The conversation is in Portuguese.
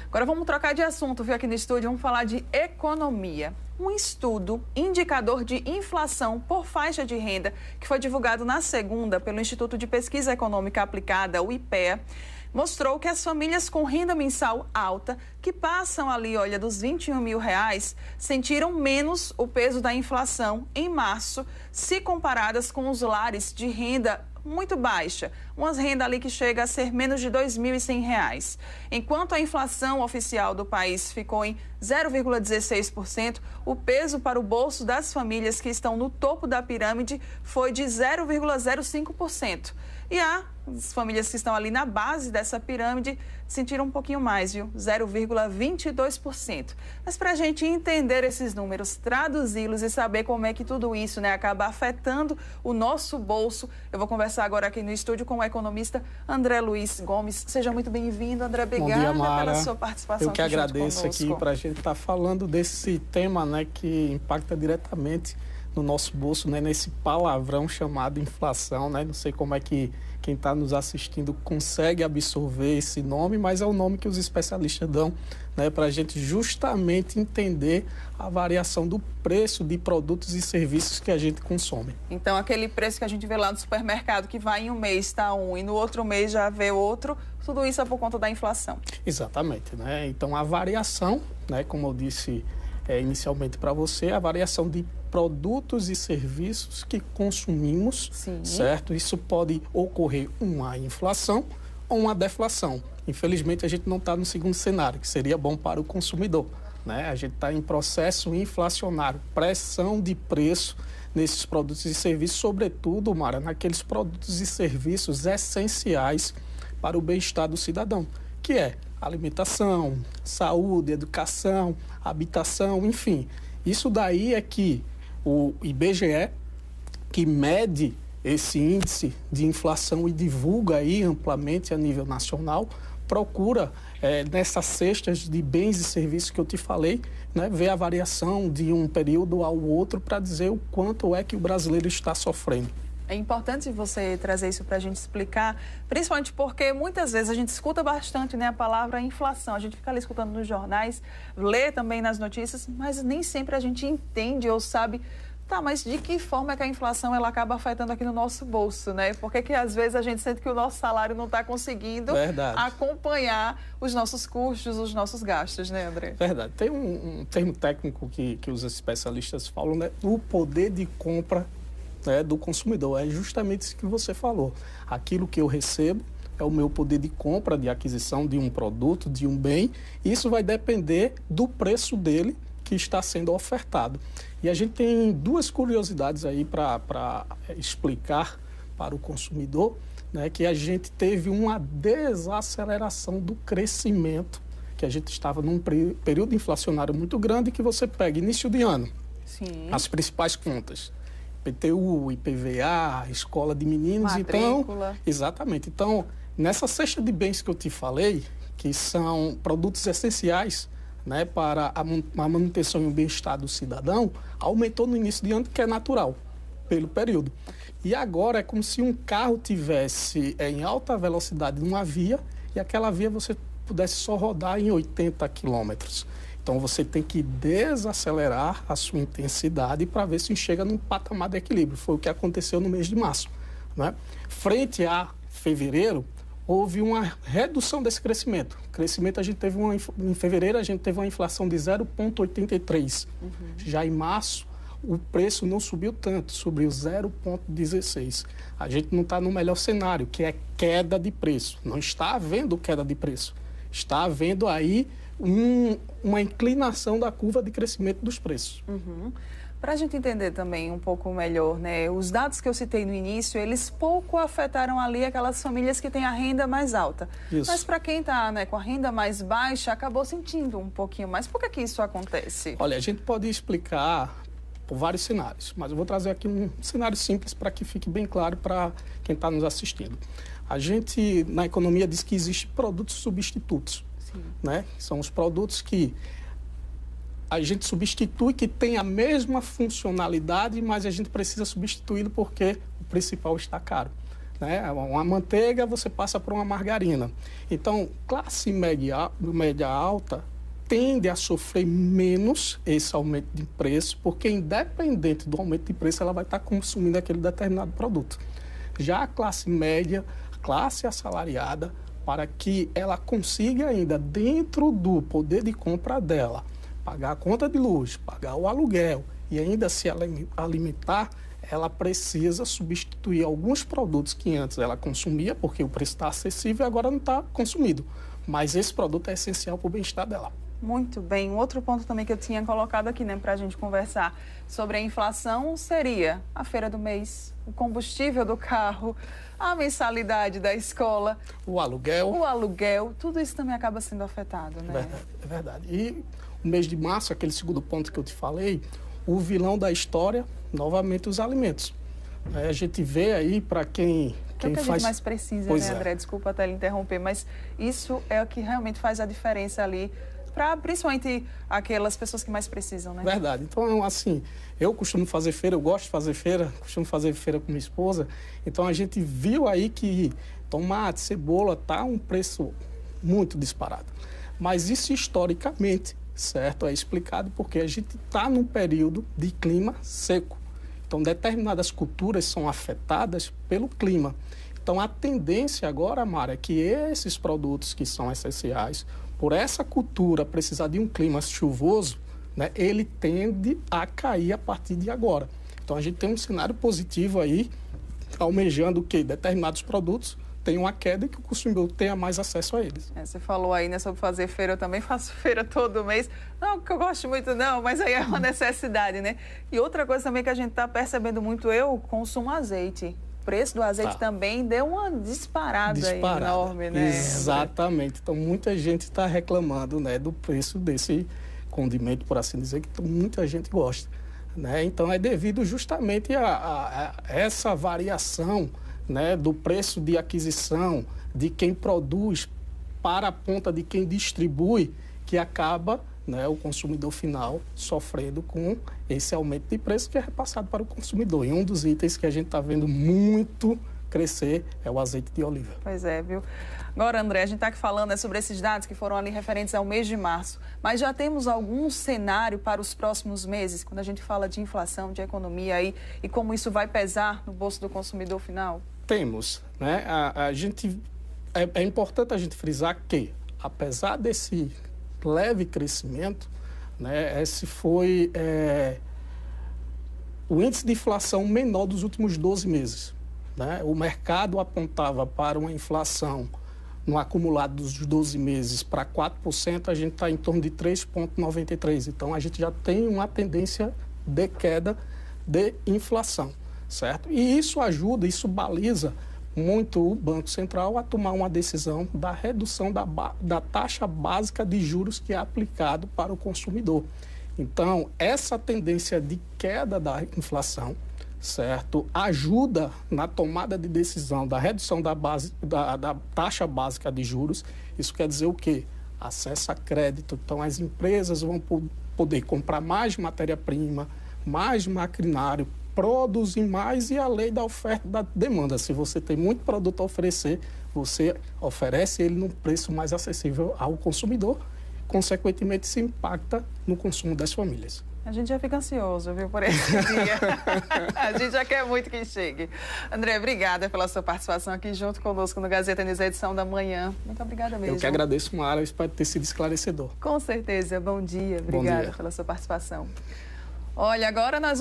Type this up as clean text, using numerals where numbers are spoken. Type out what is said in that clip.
Agora vamos trocar de assunto, viu, aqui no estúdio, vamos falar de economia. Um estudo, indicador de inflação por faixa de renda, que foi divulgado na segunda pelo Instituto de Pesquisa Econômica Aplicada, o IPEA, mostrou que as famílias com renda mensal alta, que passam ali, olha, dos R$21 mil, sentiram menos o peso da inflação em março, se comparadas com os lares de renda muito baixa, uma renda ali que chega a ser menos de R$2.100. Enquanto a inflação oficial do país ficou em 0,16%, o peso para o bolso das famílias que estão no topo da pirâmide foi de 0,05%. E as famílias que estão ali na base dessa pirâmide sentiram um pouquinho mais, viu? 0,22%. Mas para a gente entender esses números, traduzi-los e saber como é que tudo isso, né, acaba afetando o nosso bolso, eu vou conversar agora aqui no estúdio com o economista André Luiz Gomes. Seja muito bem-vindo, André. Obrigada pela sua participação. Eu que agradeço aqui para a gente estar falando desse tema, né, que impacta diretamente no nosso bolso, né, nesse palavrão chamado inflação, né? Não sei como é que quem está nos assistindo consegue absorver esse nome, mas é o nome que os especialistas dão, né, para a gente justamente entender a variação do preço de produtos e serviços que a gente consome. Então, aquele preço que a gente vê lá no supermercado, que vai em um mês está um e no outro mês já vê outro, tudo isso é por conta da inflação. Exatamente, né? Então, a variação, né, como eu disse inicialmente para você, a variação de produtos e serviços que consumimos, sim, certo? Isso pode ocorrer uma inflação ou uma deflação. Infelizmente, a gente não está no segundo cenário, que seria bom para o consumidor, né? A gente está em processo inflacionário, pressão de preço nesses produtos e serviços, sobretudo, Mara, naqueles produtos e serviços essenciais para o bem-estar do cidadão, que é alimentação, saúde, educação, habitação, enfim. Isso daí é que o IBGE, que mede esse índice de inflação e divulga aí amplamente a nível nacional, procura nessas cestas de bens e serviços que eu te falei, né, ver a variação de um período ao outro para dizer o quanto é que o brasileiro está sofrendo. É importante você trazer isso para a gente explicar, principalmente porque muitas vezes a gente escuta bastante, né, a palavra inflação. A gente fica ali escutando nos jornais, lê também nas notícias, mas nem sempre a gente entende ou sabe, tá, mas de que forma é que a inflação ela acaba afetando aqui no nosso bolso, né? Por que às vezes a gente sente que o nosso salário não está conseguindo acompanhar os nossos custos, os nossos gastos, né, André? Verdade. Tem um termo técnico que os especialistas falam, né? O poder de compra, né, do consumidor. É justamente isso que você falou. Aquilo que eu recebo é o meu poder de compra, de aquisição de um produto, de um bem. Isso vai depender do preço dele que está sendo ofertado. E a gente tem duas curiosidades aí para explicar para o consumidor, né, que a gente teve uma desaceleração do crescimento, que a gente estava num período inflacionário muito grande, que você pega início de ano, sim, as principais contas, IPTU, IPVA, escola de meninos, matrícula. Então, exatamente. Então, nessa cesta de bens que eu te falei, que são produtos essenciais, né, para a manutenção e o bem-estar do cidadão, aumentou no início de ano, que é natural, pelo período. E agora é como se um carro tivesse em alta velocidade numa via e aquela via você pudesse só rodar em 80 quilômetros. Então, você tem que desacelerar a sua intensidade para ver se chega num patamar de equilíbrio. Foi o que aconteceu no mês de março, né? Frente a fevereiro, houve uma redução desse crescimento. Crescimento, em fevereiro, a gente teve uma inflação de 0,83. Já em março, o preço não subiu tanto, subiu 0,16. A gente não está no melhor cenário, que é queda de preço. Não está havendo queda de preço. Está havendo aí uma inclinação da curva de crescimento dos preços. Para a gente entender também um pouco melhor, né, os dados que eu citei no início, eles pouco afetaram ali aquelas famílias que têm a renda mais alta. Isso. Mas para quem está, né, com a renda mais baixa, acabou sentindo um pouquinho mais. Por que isso acontece? Olha, a gente pode explicar por vários cenários, mas eu vou trazer aqui um cenário simples para que fique bem claro para quem está nos assistindo. A gente, na economia, diz que existem produtos substitutos. Né? São os produtos que a gente substitui, que tem a mesma funcionalidade, mas a gente precisa substituí-lo porque o principal está caro. né? Uma manteiga você passa por uma margarina. Então, classe média alta tende a sofrer menos esse aumento de preço, porque independente do aumento de preço, ela vai estar consumindo aquele determinado produto. Já a classe média, classe assalariada, para que ela consiga ainda, dentro do poder de compra dela, pagar a conta de luz, pagar o aluguel e ainda se alimentar, ela precisa substituir alguns produtos que antes ela consumia, porque o preço está acessível e agora não está consumido. Mas esse produto é essencial para o bem-estar dela. Muito bem. Um outro ponto também que eu tinha colocado aqui, né, para a gente conversar sobre a inflação seria a feira do mês, o combustível do carro, a mensalidade da escola, o aluguel, tudo isso também acaba sendo afetado, né? É verdade. E o mês de março, aquele segundo ponto que eu te falei, o vilão da história, novamente os alimentos. A gente vê aí para quem que é o que faz... a gente mais precisa, né, André? Desculpa até lhe interromper, mas isso é o que realmente faz a diferença ali para principalmente aquelas pessoas que mais precisam, né? Verdade. Então, assim, eu costumo fazer feira, eu gosto de fazer feira, costumo fazer feira com minha esposa. Então, a gente viu aí que tomate, cebola, tá um preço muito disparado. Mas isso, historicamente, certo, é explicado porque a gente está num período de clima seco. Então, determinadas culturas são afetadas pelo clima. Então, a tendência agora, Mara, é que esses produtos que são essenciais, por essa cultura precisar de um clima chuvoso, né, ele tende a cair a partir de agora. Então, a gente tem um cenário positivo aí, almejando que determinados produtos tenham uma queda e que o consumidor tenha mais acesso a eles. Você falou aí, né, sobre fazer feira, eu também faço feira todo mês. Não que eu gosto muito não, mas aí é uma necessidade, né? E outra coisa também que a gente está percebendo muito, eu consumo azeite. O preço do azeite também deu uma disparada aí enorme, né? Exatamente. Então, muita gente está reclamando, né, do preço desse condimento, por assim dizer, que muita gente gosta, né? Então, é devido justamente a essa variação, né, do preço de aquisição de quem produz para a ponta de quem distribui, que acaba, né, o consumidor final sofrendo com esse aumento de preço que é repassado para o consumidor. E um dos itens que a gente está vendo muito crescer é o azeite de oliva. Pois é, viu? Agora, André, a gente está aqui falando, né, sobre esses dados que foram ali referentes ao mês de março, mas já temos algum cenário para os próximos meses, quando a gente fala de inflação, de economia aí, e como isso vai pesar no bolso do consumidor final? Temos, né? É importante a gente frisar que, apesar desse leve crescimento, né, esse foi o índice de inflação menor dos últimos 12 meses. Né? O mercado apontava para uma inflação no acumulado dos 12 meses para 4%, a gente está em torno de 3,93%. Então, a gente já tem uma tendência de queda de inflação, certo? E isso ajuda, isso baliza muito o Banco Central a tomar uma decisão da redução da taxa básica de juros que é aplicado para o consumidor. Então, essa tendência de queda da inflação, certo, ajuda na tomada de decisão da redução da taxa básica de juros. Isso quer dizer o quê? Acesso a crédito. Então, as empresas vão poder comprar mais matéria-prima, mais maquinário, produzir mais, e a lei da oferta e da demanda. Se você tem muito produto a oferecer, você oferece ele num preço mais acessível ao consumidor, consequentemente se impacta no consumo das famílias. A gente já fica ansioso, viu, por esse dia. A gente já quer muito que chegue. André, obrigada pela sua participação aqui junto conosco no Gazeta News, edição da manhã. Muito obrigada mesmo. Eu que agradeço, Mara, espero ter sido esclarecedor. Com certeza. Bom dia. Obrigada pela sua participação. Olha, agora nós